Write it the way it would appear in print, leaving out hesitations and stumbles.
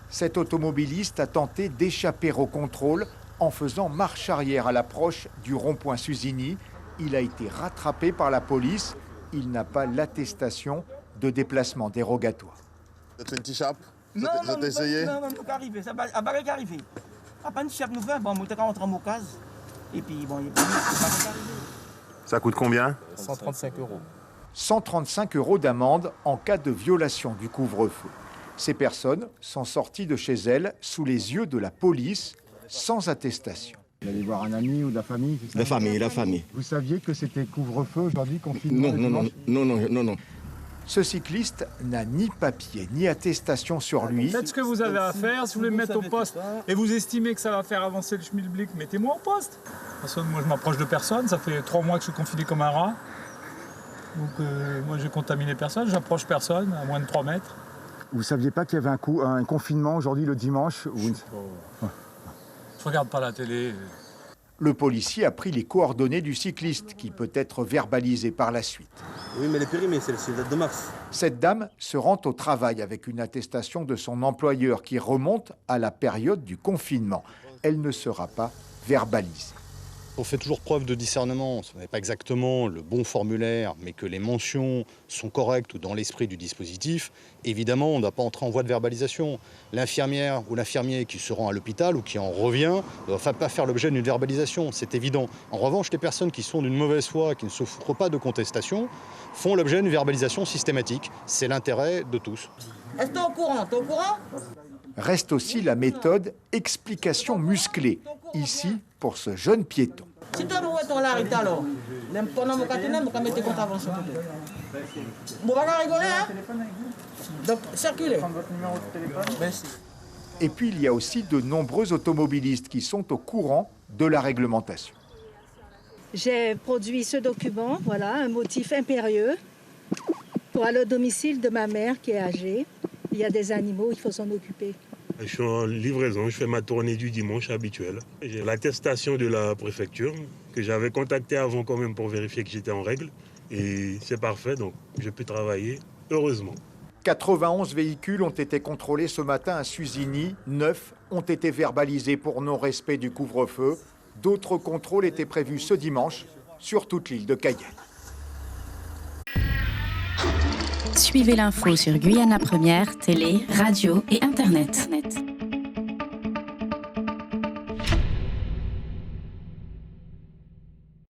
Cet automobiliste a tenté d'échapper au contrôle en faisant marche arrière à l'approche du rond-point Susini. Il a été rattrapé par la police. Il n'a pas l'attestation de déplacement dérogatoire. Tu as fait une petite chape? Non, ça t'a essayé? Non, non, pas arrivé. Ça va pas arrivé. Après une chape nous fait, bon, on était rentré en Mocase. Et puis, bon, il est pas arrivé. Ça coûte combien? 135 €. 135 € d'amende en cas de violation du couvre-feu. Ces personnes sont sorties de chez elles sous les yeux de la police, sans attestation. Vous allez voir un ami ou de la famille? La famille. Vous saviez que c'était couvre-feu aujourd'hui, confinement? Non. Ce cycliste n'a ni papier ni attestation sur lui. Faites ce que vous avez à faire. Si vous voulez me mettre au poste et vous estimez que ça va faire avancer le schmilblick, mettez-moi au poste. Parce que moi, je m'approche de personne. Ça fait 3 mois que je suis confiné comme un rat. Donc, moi, j'ai contaminé personne. J'approche personne à moins de 3 mètres. Vous ne saviez pas qu'il y avait un confinement aujourd'hui le dimanche? Je regarde pas la télé. Le policier a pris les coordonnées du cycliste qui peut être verbalisé par la suite. Oui, mais elle est périmée, celle-ci, date de mars. Cette dame se rend au travail avec une attestation de son employeur qui remonte à la période du confinement. Elle ne sera pas verbalisée. On fait toujours preuve de discernement. Ce n'est pas exactement le bon formulaire, mais que les mentions sont correctes ou dans l'esprit du dispositif. Évidemment, on ne doit pas entrer en voie de verbalisation. L'infirmière ou l'infirmier qui se rend à l'hôpital ou qui en revient ne doit pas faire l'objet d'une verbalisation, c'est évident. En revanche, les personnes qui sont d'une mauvaise foi, qui ne souffrent pas de contestation, font l'objet d'une verbalisation systématique. C'est l'intérêt de tous. Est-ce que t'es au courant? T'es au courant? Reste aussi la méthode explication musclée, ici pour ce jeune piéton. Si tu as ton larité alors, ton nom va mettre contravention. Bon, on va rigoler, hein? Donc, circulez. Merci. Et puis il y a aussi de nombreux automobilistes qui sont au courant de la réglementation. J'ai produit ce document, voilà, un motif impérieux pour aller au domicile de ma mère qui est âgée. Il y a des animaux, il faut s'en occuper. Je suis en livraison, je fais ma tournée du dimanche habituelle. J'ai l'attestation de la préfecture que j'avais contactée avant quand même pour vérifier que j'étais en règle. Et c'est parfait, donc je peux travailler, heureusement. 91 véhicules ont été contrôlés ce matin à Susini. 9 ont été verbalisés pour non-respect du couvre-feu. D'autres contrôles étaient prévus ce dimanche sur toute l'île de Cayenne. Suivez l'info sur Guyana Première, télé, radio et Internet.